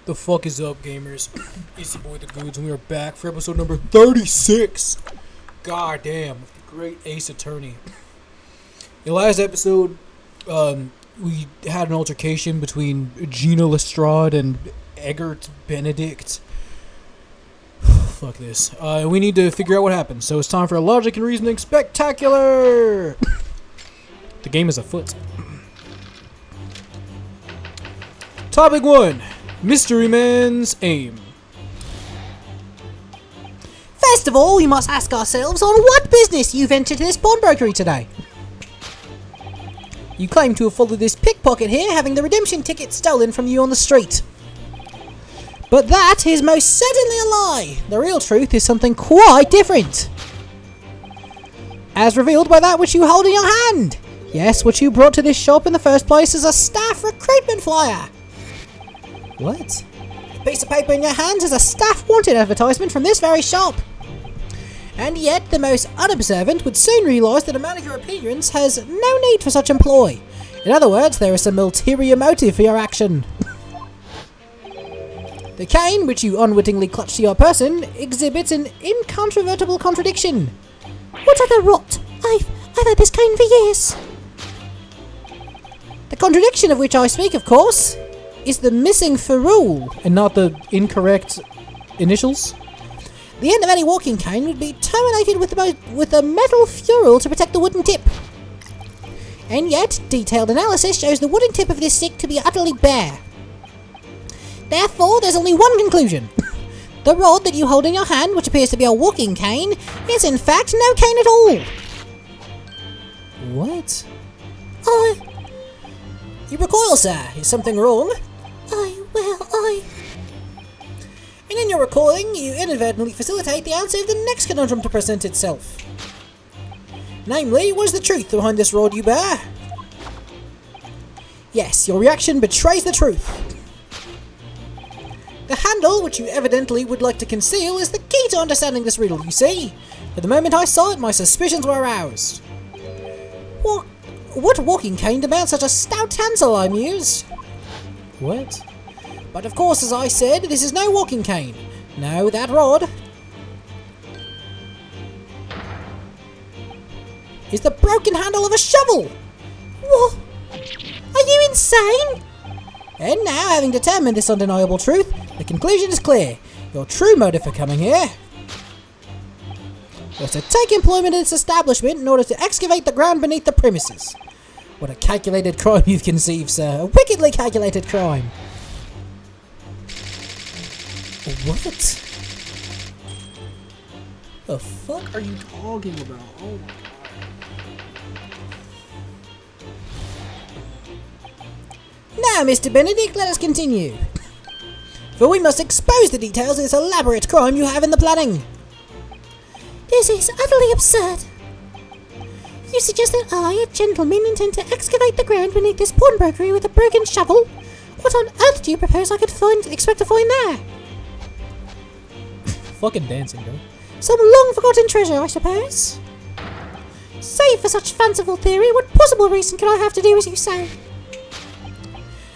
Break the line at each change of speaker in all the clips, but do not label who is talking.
The fuck is up, gamers? It's your boy The Goods, and we are back for episode number 36. God damn, with the great Ace Attorney. In the last episode, we had an altercation between Gina Lestrade and Eggert Benedict. Fuck this. We need to figure out what happened, so it's time for a logic and reasoning spectacular! The game is afoot. Topic 1. Mystery Man's aim.
First of all, we must ask ourselves on what business you've entered this pawnbrokery today. You claim to have followed this pickpocket here, having the redemption ticket stolen from you on the street. But that is most certainly a lie. The real truth is something quite different. As revealed by that which you hold in your hand. Yes, what you brought to this shop in the first place is a staff recruitment flyer. What? The piece of paper in your hands is a staff wanted advertisement from this very shop. And yet, the most unobservant would soon realise that a man of your appearance has no need for such employ. In other words, there is some ulterior motive for your action. The cane, which you unwittingly clutch to your person, exhibits an incontrovertible contradiction.
What other rot? I've had this cane for years.
The contradiction of which I speak, of course, is the missing ferrule,
And not the incorrect initials?
The end of any walking cane would be terminated with a metal ferrule to protect the wooden tip. And yet, detailed analysis shows the wooden tip of this stick to be utterly bare. Therefore, there's only one conclusion. The rod that you hold in your hand, which appears to be a walking cane, is in fact no cane at all.
What?
You recoil, sir. Is something wrong? And in your recoiling, you inadvertently facilitate the answer of the next conundrum to present itself. Namely, what is the truth behind this rod you bear? Yes, your reaction betrays the truth. The handle, which you evidently would like to conceal, is the key to understanding this riddle, you see. But the moment I saw it, my suspicions were aroused. What walking cane demands such a stout handle, I mused.
What?
But of course, as I said, this is no walking cane. No, that rod is the broken handle of a shovel.
What? Are you insane?
And now, having determined this undeniable truth, the conclusion is clear. Your true motive for coming here was to take employment in this establishment in order to excavate the ground beneath the premises. What a calculated crime you've conceived, sir. A wickedly calculated crime.
What? The fuck are you talking about? Oh my god.
Now, Mr. Benedict, let us continue. For we must expose the details of this elaborate crime you have in the planning.
This is utterly absurd. You suggest that I, a gentleman, intend to excavate the ground beneath this pawnbrokery with a broken shovel? What on earth do you propose I could expect to find there?
Fucking dancing, bro.
Some long-forgotten treasure, I suppose. Save for such fanciful theory, what possible reason could I have to do as you say?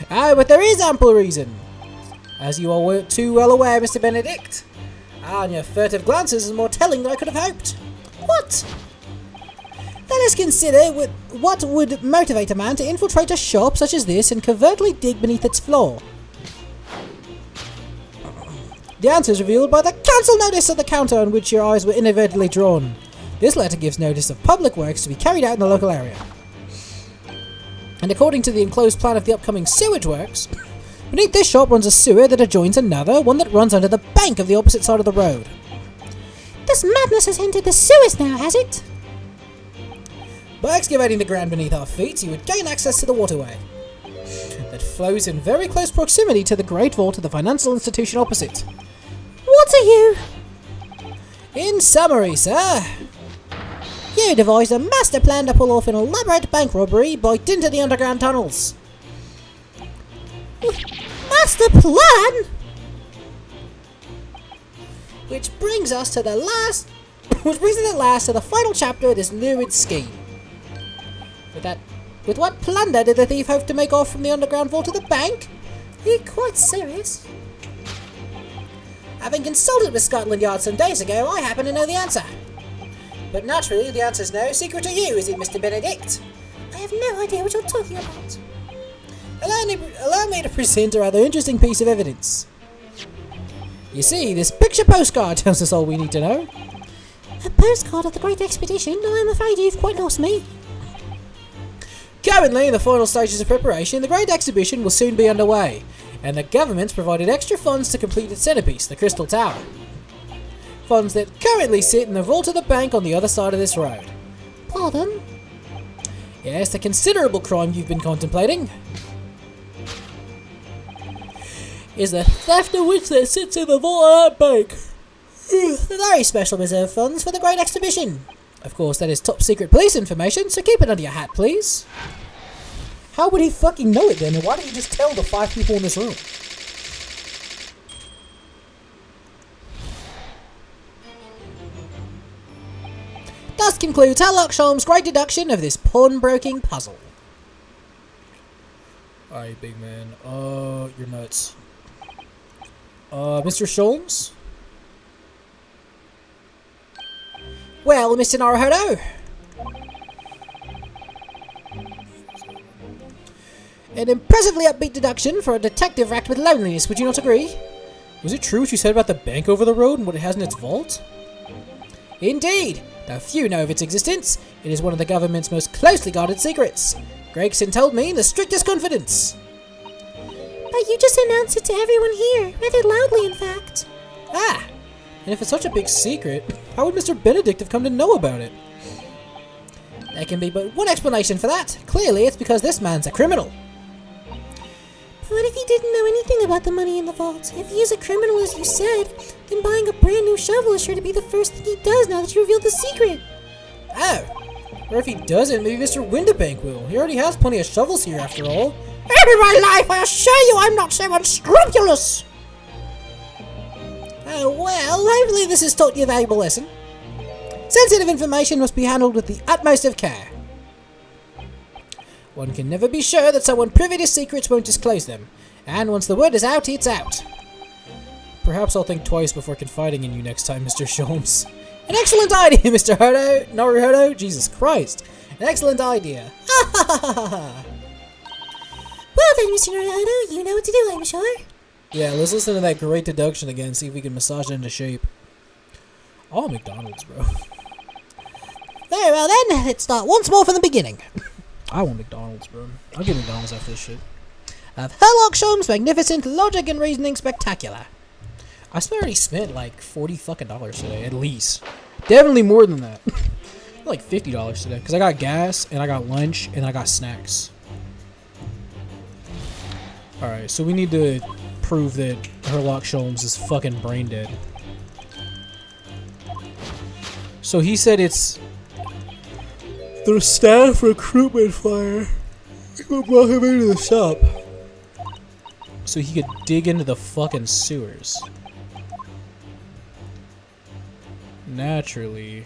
But there is ample reason. As you are too well aware, Mr. Benedict. And your furtive glances are more telling than I could have hoped.
What?
Let us consider what would motivate a man to infiltrate a shop such as this and covertly dig beneath its floor. The answer is revealed by the cancel notice of the counter on which your eyes were inadvertently drawn. This letter gives notice of public works to be carried out in the local area. And according to the enclosed plan of the upcoming sewage works, beneath this shop runs a sewer that adjoins another, one that runs under the bank of the opposite side of the road.
This madness has entered the sewers now, has it?
By excavating the ground beneath our feet, you would gain access to the waterway that flows in very close proximity to the Great Vault of the financial institution opposite.
What are you?
In summary, sir, you devised a master plan to pull off an elaborate bank robbery by dint of the underground tunnels.
Master plan?
Which brings us to the final chapter of this lurid scheme. With what plunder did the thief hope to make off from the underground vault to the bank?
you quite serious?
Having consulted with Scotland Yard some days ago, I happen to know the answer. But naturally, the answer's no secret to you, is it, Mr. Benedict?
I have no idea what you're talking about.
Allow me to present a rather interesting piece of evidence. You see, this picture postcard tells us all we need to know.
A postcard of the Great Expedition? I'm afraid you've quite lost me.
Currently, in the final stages of preparation, the Great Exhibition will soon be underway, and the government's provided extra funds to complete its centerpiece, the Crystal Tower. Funds that currently sit in the vault of the bank on the other side of this road.
Pardon?
Yes, the considerable crime you've been contemplating is the theft of which that sits in the vault of that bank. The very special reserve funds for the Great Exhibition. Of course, that is top secret police information, so keep it under your hat, please. How would he fucking know it then? And why don't you just tell the 5 people in this room? Thus concludes Sherlock Holmes' great deduction of this pawnbroking puzzle. Alright, big man. You're nuts. Mr. Sholmes? Well, Mr. Naruhodo? An impressively upbeat deduction for a detective racked with loneliness, would you not agree? Was it true what you said about the bank over the road and what it has in its vault? Indeed! Though few know of its existence, it is one of the government's most closely guarded secrets. Gregson told me in the strictest confidence.
But you just announced it to everyone here, rather loudly in fact.
Ah! And if it's such a big secret, how would Mr. Benedict have come to know about it? There can be but one explanation for that. Clearly, it's because this man's a criminal.
But what if he didn't know anything about the money in the vault? If he is a criminal as you said, then buying a brand new shovel is sure to be the first thing he does now that you revealed the secret.
Oh! Or if he doesn't, maybe Mr. Windibank will. He already has plenty of shovels here after all. And in my life, I assure you I'm not so unscrupulous! Oh well, hopefully this has taught you a valuable lesson. Sensitive information must be handled with the utmost of care. One can never be sure that someone privy to secrets won't disclose them, and once the word is out, it's out. Perhaps I'll think twice before confiding in you next time, Mr. Sholmes. An excellent idea, Mr. Naruhodo. Jesus Christ. An excellent idea.
Well then, Mr. Naruhodo, you know what to do, I'm sure.
Yeah, let's listen to that great deduction again, see if we can massage it into shape. Oh, McDonald's, bro. Very well then, let's start once more from the beginning. I want McDonald's, bro. I'll get McDonald's after this shit. Of Sherlock Holmes' magnificent logic and reasoning spectacular. I already spent like $40 fucking today, at least. Definitely more than that. Like $50 today, because I got gas, and I got lunch, and I got snacks. Alright, so we need to prove that Sherlock Holmes is fucking brain dead. So he said it's the staff recruitment flyer. Who brought him into the shop so he could dig into the fucking sewers. Naturally.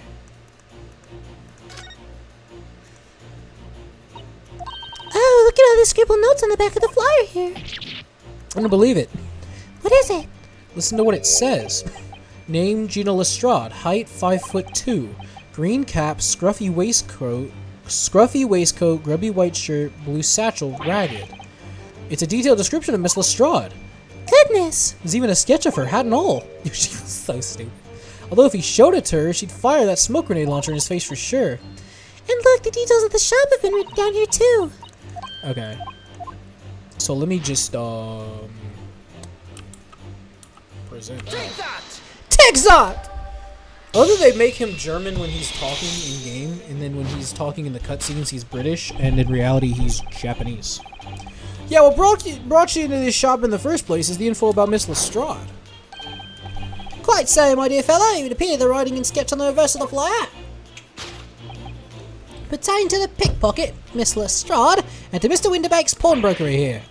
Oh, look at all the scribbled notes on the back of the flyer here.
I don't believe it.
What is it?
Listen to what it says. Name Gina Lestrade, height 5'2", green cap, scruffy waistcoat, grubby white shirt, blue satchel, ragged. It's a detailed description of Miss Lestrade.
Goodness!
There's even a sketch of her, hat and all. She was so stupid. Although if he showed it to her, she'd fire that smoke grenade launcher in his face for sure.
And look, the details of the shop have been written down here too.
Okay. So let me just present that. Take that! Other they make him German when he's talking in game, and then when he's talking in the cutscenes he's British, and in reality he's Japanese. Yeah, what brought you into this shop in the first place is the info about Miss Lestrade. Quite so, my dear fellow. It would appear the writing and sketch on the reverse of the flyer pertain to the pickpocket, Miss Lestrade, and to Mr. Windibank's pawnbrokery here.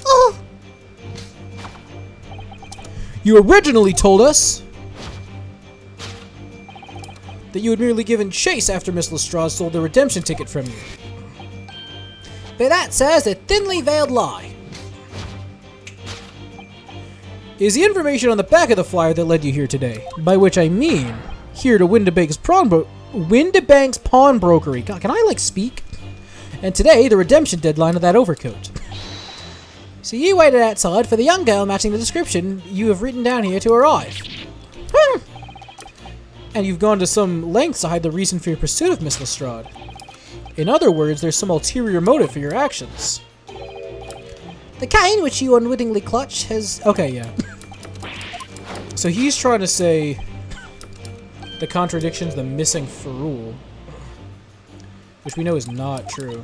Oh!
You originally told us that you had merely given chase after Miss Lestrade stole the redemption ticket from you. But that, sir, is a thinly veiled lie.
is the information on the back of the flyer that led you here today. By which I mean, here to Windibank's Pawnbrokery. God, can I, like, speak? And today, the redemption deadline of that overcoat. So you waited outside for the young girl matching the description you have written down here to arrive. And you've gone to some lengths to hide the reason for your pursuit of Miss Lestrade. In other words, there's some ulterior motive for your actions.
The cane which you unwittingly clutch has...
Okay, yeah. So he's trying to say the contradiction's the missing ferrule, which we know is not true.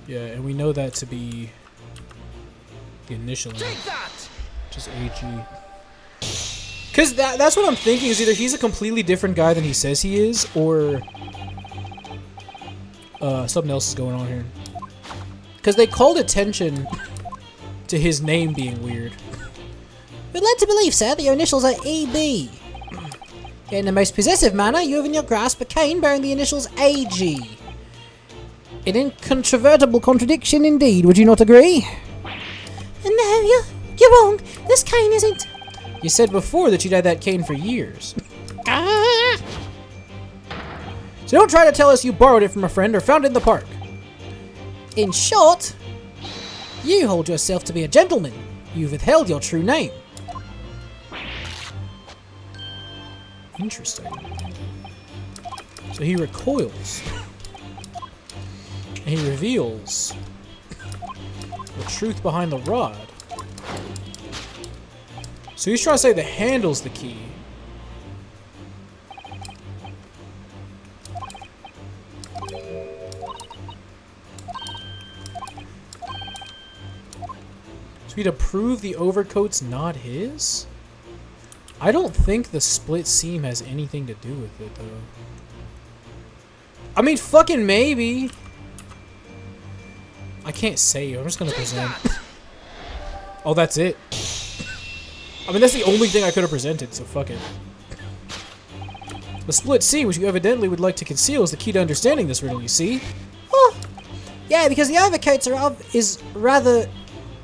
Yeah, and we know that to be the initial, just AG. Because that's what I'm thinking, is either he's a completely different guy than he says he is, or something else is going on here. Because they called attention to his name being weird.
We're led to believe, sir, that your initials are EB. In the most possessive manner, you have in your grasp a cane bearing the initials AG. An incontrovertible contradiction indeed, would you not agree?
No, you're wrong. This cane isn't...
You said before that you'd had that cane for years. So don't try to tell us you borrowed it from a friend or found it in the park.
In short, you hold yourself to be a gentleman. You've withheld your true name.
Interesting. So he recoils. And he reveals the truth behind the rod. So he's trying to say the handle's the key. So he'd approve the overcoat's not his? I don't think the split seam has anything to do with it, though. I mean, fucking maybe. I can't say. I'm just gonna present. Oh, that's it. I mean, that's the only thing I could have presented, so fuck it. The split seam, which you evidently would like to conceal, is the key to understanding this riddle, you see?
Oh, yeah, because the overcoats is rather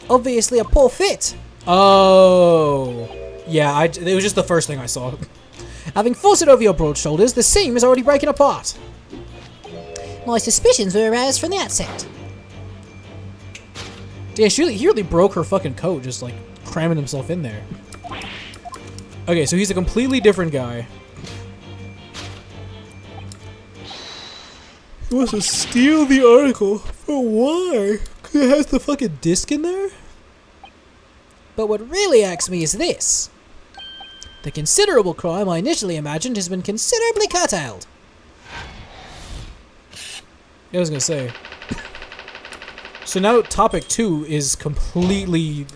obviously a poor fit.
Oh. Yeah, it was just the first thing I saw.
Having forced it over your broad shoulders, the seam is already breaking apart. My suspicions were aroused from the outset.
Yeah, he really broke her fucking coat, just like cramming himself in there. Okay, so he's a completely different guy. He wants to steal the article. But why? Because it has the fucking disc in there?
But what really irks me is this. The considerable crime I initially imagined has been considerably curtailed.
Yeah, I was gonna say. So now topic 2 is completely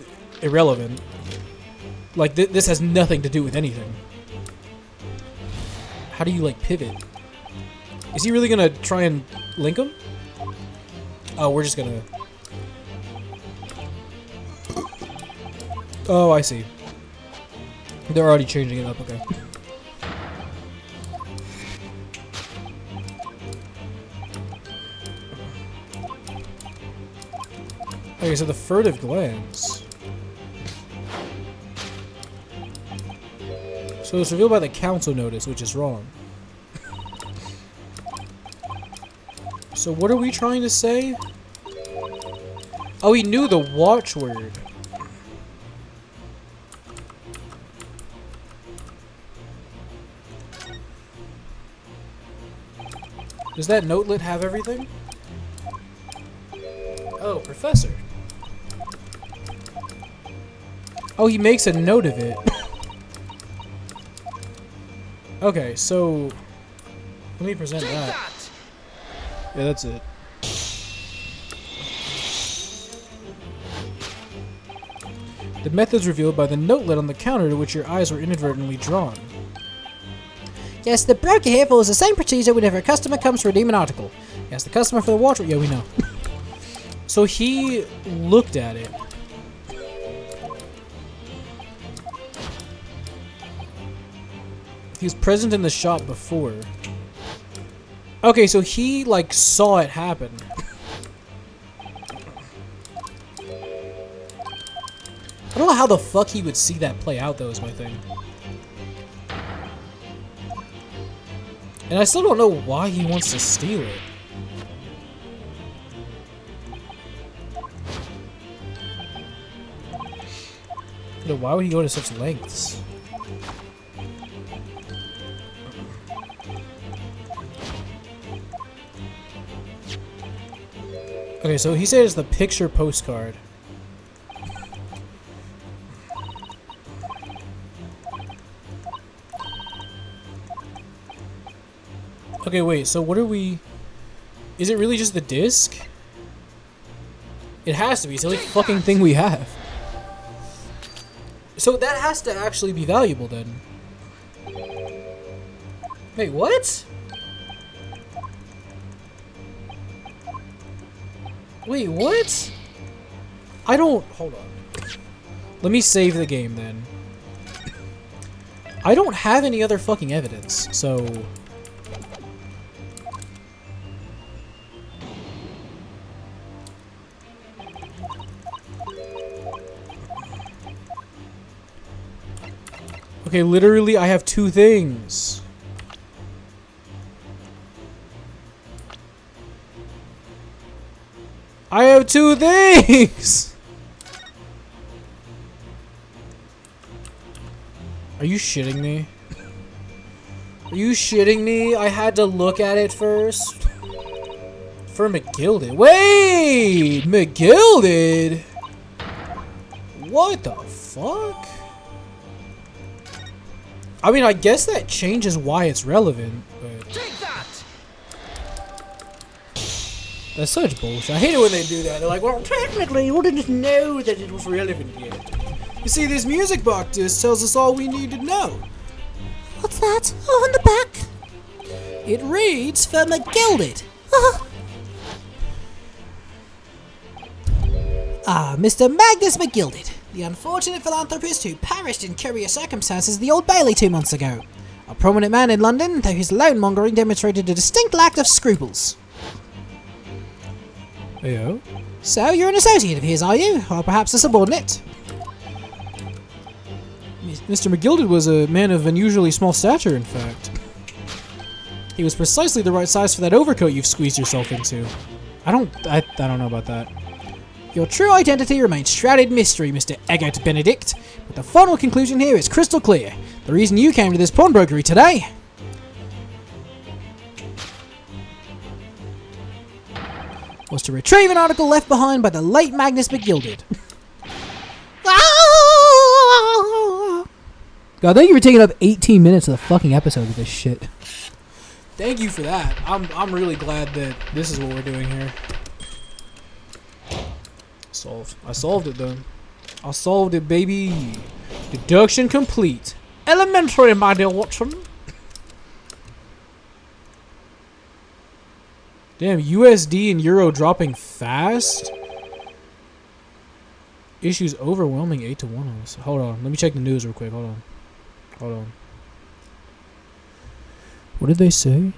irrelevant. Like, this has nothing to do with anything. How do you, like, pivot? Is he really gonna try and link them? Oh, we're just gonna... Oh, I see. They're already changing it up, okay. Okay, so the furtive glance. So it's revealed by the council notice, which is wrong. So what are we trying to say? Oh, he knew the watchword. Does that notelet have everything? Oh, professor. Oh, he makes a note of it. Okay, so let me present that. Yeah, that's it. The method's revealed by the notelet on the counter to which your eyes were inadvertently drawn.
Yes, the broker here follows the same procedure whenever a customer comes to redeem an article. Yes, the customer for the water. Yeah, we know. So he looked at it. He was present in the shop before.
Okay, so he, like, saw it happen. I don't know how the fuck he would see that play out, though, is my thing. And I still don't know why he wants to steal it. No, why would he go to such lengths? Okay, so he said it's the picture postcard. Okay, wait, so what are we... Is it really just the disc? It has to be. It's the only fucking thing we have. So that has to actually be valuable then. Wait, what? Wait, what? I don't... Hold on. Let me save the game then. I don't have any other fucking evidence, so... Okay, literally, I have two things. I have two things! Are you shitting me? Are you shitting me? I had to look at it first. For McGilded. Wait! McGilded? What the fuck? I mean, I guess that changes why it's relevant, but... Take that! That's such bullshit. I hate it when they do that. They're like, well, technically, you didn't know that it was relevant yet. You see, this music box disc tells us all we need to know.
What's that? Oh, on the back.
It reads for McGilded. Mr. Magnus McGilded, the unfortunate philanthropist who perished in curious circumstances at the Old Bailey 2 months ago. A prominent man in London, though his loan-mongering demonstrated a distinct lack of scruples.
Heyo?
So, you're an associate of his, are you? Or perhaps a subordinate?
Mr. McGilded was a man of unusually small stature, in fact. He was precisely the right size for that overcoat you've squeezed yourself into. I don't know about that.
Your true identity remains shrouded in mystery, Mr. Eggert Benedict, but the final conclusion here is crystal clear. The reason you came to this pawnbrokery today was to retrieve an article left behind by the late Magnus McGilded. God, thank you for taking up 18 minutes of the fucking episode of this shit.
Thank you for that. I'm really glad that this is what we're doing here. Solved. I solved it though. I solved it, baby. Deduction complete. Elementary, my dear Watson. Damn, USD and Euro dropping fast. Issues overwhelming 8-1. Hold on. Let me check the news real quick. Hold on. Hold on. What did they say?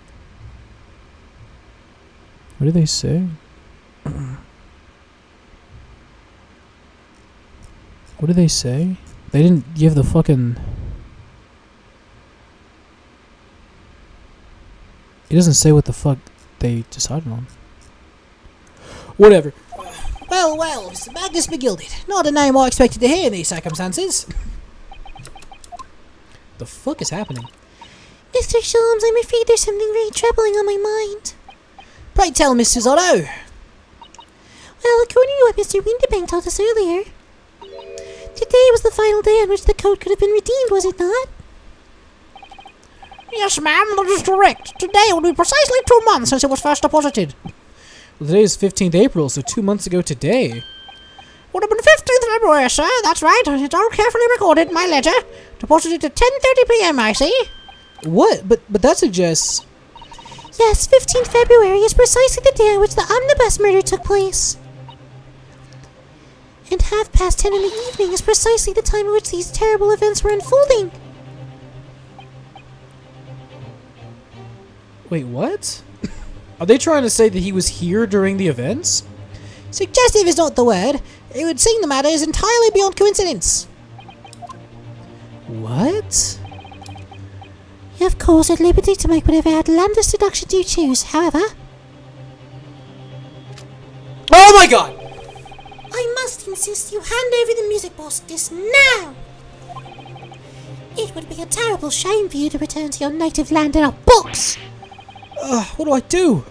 What did they say? What did they say? They didn't give the fucking... It doesn't say what the fuck they decided on. Whatever.
Well, Mr. Magnus McGilded. Not a name I expected to hear in these circumstances.
The fuck is happening?
Mr. Sholmes, I'm afraid there's something very troubling on my mind.
Pray tell, Miss Suzzardo.
Well, according to what Mr. Winterbank told us earlier, today was the final day on which the code could have been redeemed, was it not?
Yes, ma'am, that is correct. Today will be precisely 2 months since it was first deposited.
Well, today is 15th April, so 2 months ago today.
Would have been 15th February, sir. That's right. It's all carefully recorded in my ledger. Deposited at 10:30 p.m., I see.
What? But that suggests...
Yes, 15th February is precisely the day on which the omnibus murder took place. And 10:30 in the evening is precisely the time at which these terrible events were unfolding.
Wait, what? Are they trying to say that he was here during the events?
Suggestive is not the word. It would seem the matter is entirely beyond coincidence. What?
You're of course at liberty to make whatever outlandish deductions you choose, however.
Oh my god!
I must insist you hand over the music box disc now! It would be a terrible shame for you to return to your native land in a box!
What do I do?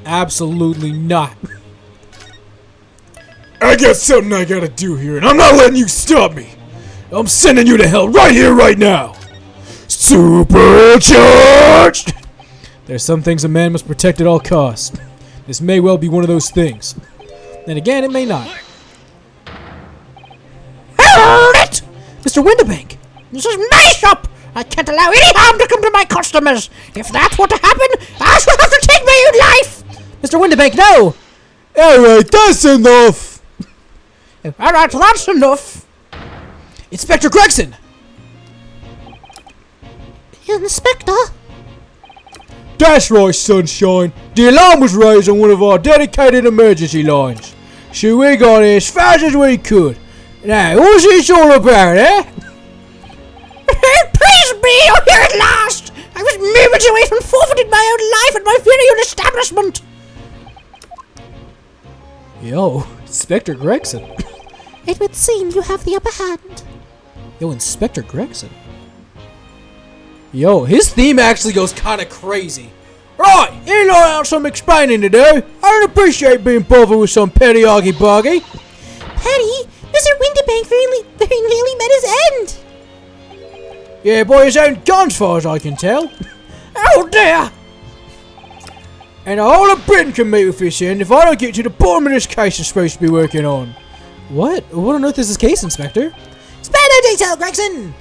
Absolutely not. I got something I gotta do here, and I'm not letting you stop me. I'm sending you to hell right here, right now. Supercharged! There's some things a man must protect at all costs. This may well be one of those things. Then again, it may not.
Hold it! Mr. Winterbank! This is my shop! I can't allow any harm to come to my customers! If that's what to happen, I shall have to take my own life! Mr. Winterbank, no!
Alright, that's enough!
Alright, that's enough!
Inspector Gregson!
Inspector?
That's right, sunshine. The alarm was raised on one of our dedicated emergency lines. So we got here as fast as we could. Now, what's this all about, eh?
Please be, you're here at last! I was moments away from forfeiting my own life at my very own establishment!
Yo, Inspector Gregson.
It would seem you have the upper hand.
Yo, Inspector Gregson. Yo, his theme actually goes kind of crazy. Right, you lot out some explaining to do. I don't appreciate being bothered with some petty argy-bargy.
Petty, Mr. Winterbank very nearly met his end.
Yeah, by his own gun, as far as I can tell.
Oh dear!
And the whole of Britain can meet with this end if I don't get to the bottom of this case I'm supposed to be working on. What? What on earth is this case, Inspector?
Spare no detail, Gregson!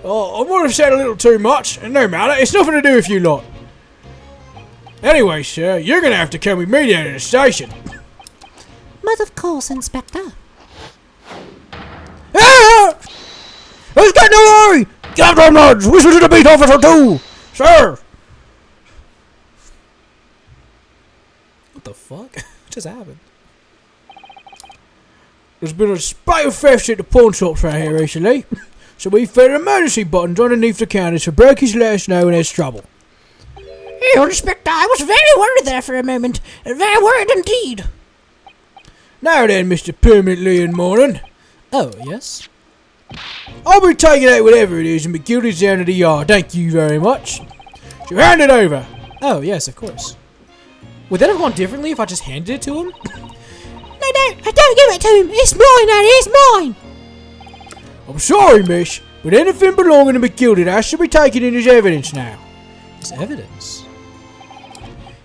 Oh, I might have said a little too much, and no matter, it's nothing to do with you lot. Anyway, sir, you're gonna have to come with me down to the station.
But of course, Inspector.
Ah! Let's get no hurry! Get them lads! Whistle to the beat officer too! Sir! What the fuck? What just happened? There's been a spate of thefts at the pawn shops right here recently. So we fitted emergency buttons underneath the counters for brokers to let us know when there's trouble.
Here, Inspector, I was very worried there for a moment. Very worried indeed.
Now then, Mr. Permanently in Morning.
Oh, yes?
I'll be taking out whatever it is and be guilty down to the yard. Thank you very much. So hand it over. Oh, yes, of course. Would that have gone differently if I just handed it to him?
No, I don't give it to him. It's mine, Daddy, it's mine.
I'm sorry, miss, but anything belonging to McGilded has to be taken in as evidence now.
As evidence?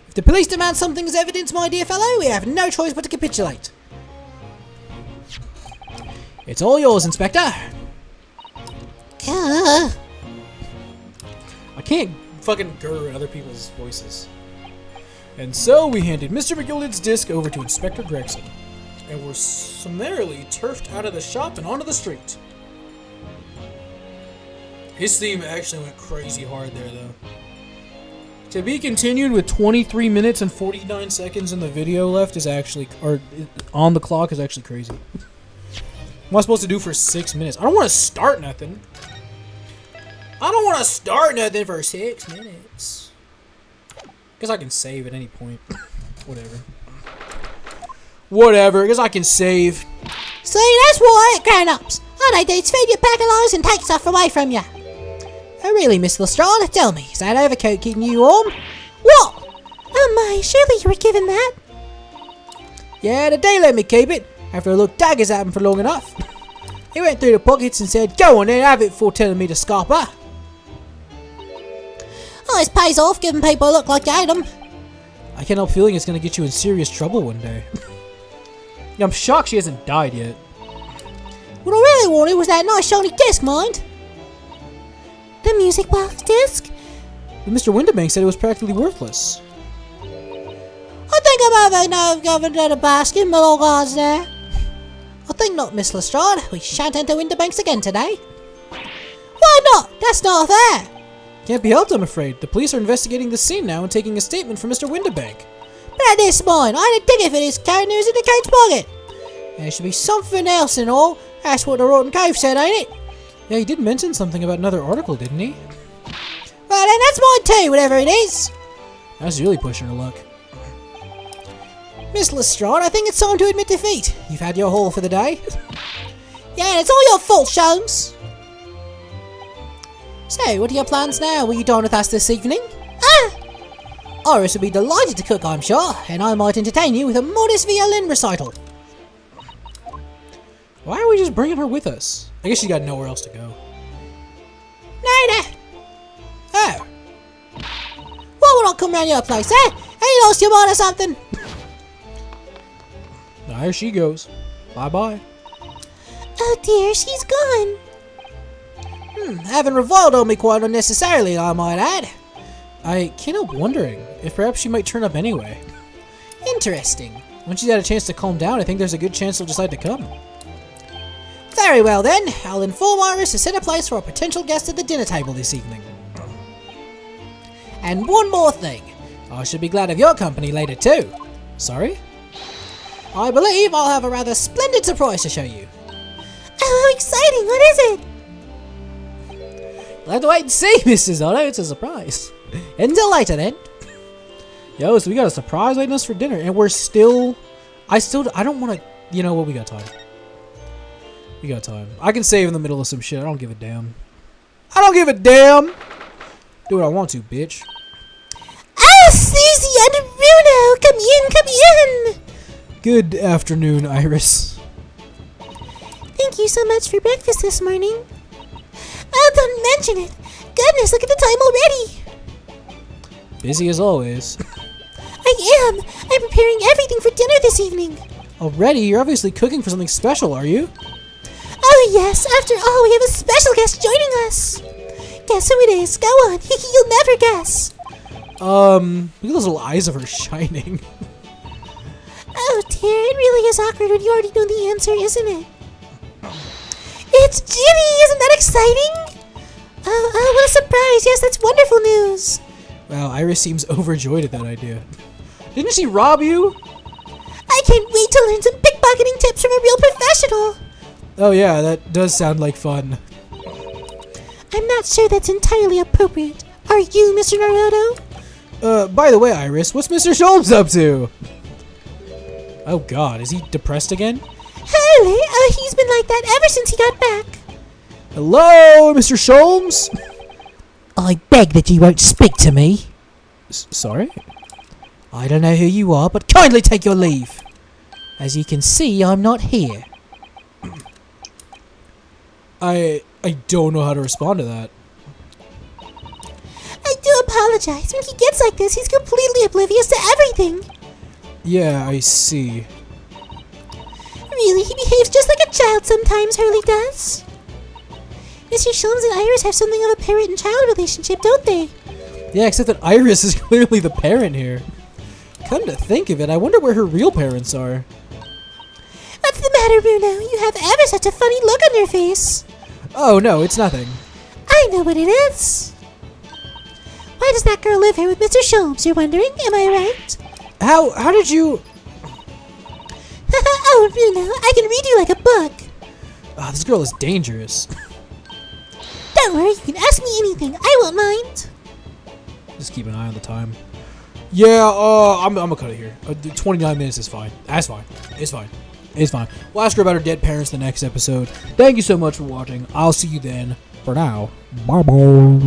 If the police demand something as evidence, my dear fellow, we have no choice but to capitulate. It's all yours, Inspector.
Uh,
I can't fucking grr other people's voices. And so we handed Mr. McGilded's disc over to Inspector Gregson, and were summarily turfed out of the shop and onto the street. His theme actually went crazy hard there, though. To be continued with 23 minutes and 49 seconds in the video left is actually, or on the clock is actually crazy. What am I supposed to do for 6 minutes? I don't want to start nothing. I don't want to start nothing for 6 minutes. Guess I can save at any point. Whatever. Whatever, guess I can save.
See, that's why it grown-ups. All they do is feed you pack of lies and take stuff away from you.
Oh really, Miss Lestrade? Tell me, is that overcoat keeping you warm?
What? Oh my, surely you were given that.
Yeah, the day let me keep it, after I looked daggers at him for long enough. He went through the pockets and said, go on then, have it before telling me to scarper.
Oh, this pays off giving people a look like you hate them.
I can't help feeling it's going to get you in serious trouble one day. Yeah, I'm shocked she hasn't died yet.
What I really wanted was that nice shiny disc, mind. The music box disc?
But Mr. Winterbank said it was practically worthless.
I think I might have given it a basket, my little guys there.
I think not, Miss Lestrade. We shan't enter Winterbanks again today.
Why not? That's not fair.
Can't be helped, I'm afraid. The police are investigating the scene now and taking a statement from Mr. Winterbank.
But this mine, I had a ticket for this cat news in the cage's pocket. There should be something else and all. That's what the Rotten Cave said, ain't it?
Yeah, he did mention something about another article, didn't he?
Well then, that's mine too, whatever it is.
That's really pushing her luck.
Miss Lestrade, I think it's time to admit defeat. You've had your haul for the day.
Yeah, it's all your fault, Sholmes.
So, what are your plans now? Will you dine with us this evening?
Ah!
Iris will be delighted to cook, I'm sure, and I might entertain you with a modest violin recital.
Why are we just bringing her with us? I guess she's got nowhere else to go.
No.
Oh,
Why would I come round your place, eh? Ain't you lost your mind or something?
There she goes. Bye-bye.
Oh dear, she's gone.
having reviled on me quite unnecessarily, I might add.
I can't help wondering if perhaps she might turn up anyway.
Interesting.
Once she's had a chance to calm down, I think there's a good chance she'll decide to come.
Very well then, I'll inform Iris to set a place for a potential guest at the dinner table this evening. And one more thing. I should be glad of your company later too.
Sorry?
I believe I'll have a rather splendid surprise to show you.
Oh, how exciting! What is it?
You'll have to wait and see, Mrs. Otto. It's a surprise. Until later then.
Yo, so we got a surprise waiting us for dinner, and we're still... I don't want to... You know what? We got time. We got time. I can save in the middle of some shit. I don't give a damn. I don't give a damn! Do what I want to, bitch.
Oh, Susie and Bruno! Come in, come in!
Good afternoon, Iris.
Thank you so much for breakfast this morning. Oh, don't mention it. Goodness, look at the time already.
Busy as always.
I am. I'm preparing everything for dinner this evening.
Already? You're obviously cooking for something special, are you?
Oh, yes. After all, we have a special guest joining us. Guess who it is? Go on. You'll never guess.
Look at those little eyes of her shining.
Oh, dear. It really is awkward when you already know the answer, isn't it? It's Ginny! Isn't that exciting? Oh, what a surprise. Yes, that's wonderful news.
Wow, Iris seems overjoyed at that idea. Didn't she rob you?
I can't wait to learn some pickpocketing tips from a real professional.
Oh yeah, that does sound like fun.
I'm not sure that's entirely appropriate. Are you, Mr. Naruto?
By the way, Iris, what's Mr. Sholmes up to? Oh god, is he depressed again?
Hurley? Oh, he's been like that ever since he got back.
Hello, Mr. Sholmes?
I beg that you won't speak to me.
Sorry?
I don't know who you are, but kindly take your leave. As you can see, I'm not here.
I don't know how to respond to that.
I do apologize. When he gets like this, he's completely oblivious to everything.
Yeah, I see.
Really, he behaves just like a child sometimes, Hurley does. Mr. Sholmes and Iris have something of a parent and child relationship, don't they?
Yeah, except that Iris is clearly the parent here. Come to think of it, I wonder where her real parents are.
What's the matter, Bruno? You have ever such a funny look on your face.
Oh no, it's nothing.
I know what it is. Why does that girl live here with Mr. Sholmes, you're wondering? Am I right?
How did you...
Oh, Bruno, I can read you like a book.
Oh, this girl is dangerous.
Don't worry, you can ask me anything. I won't mind.
Just keep an eye on the time. Yeah, I'm gonna cut it here. 29 minutes is fine. That's fine. It's fine. It's fine. We'll ask her about her dead parents in the next episode. Thank you so much for watching. I'll see you then. For now, bye-bye.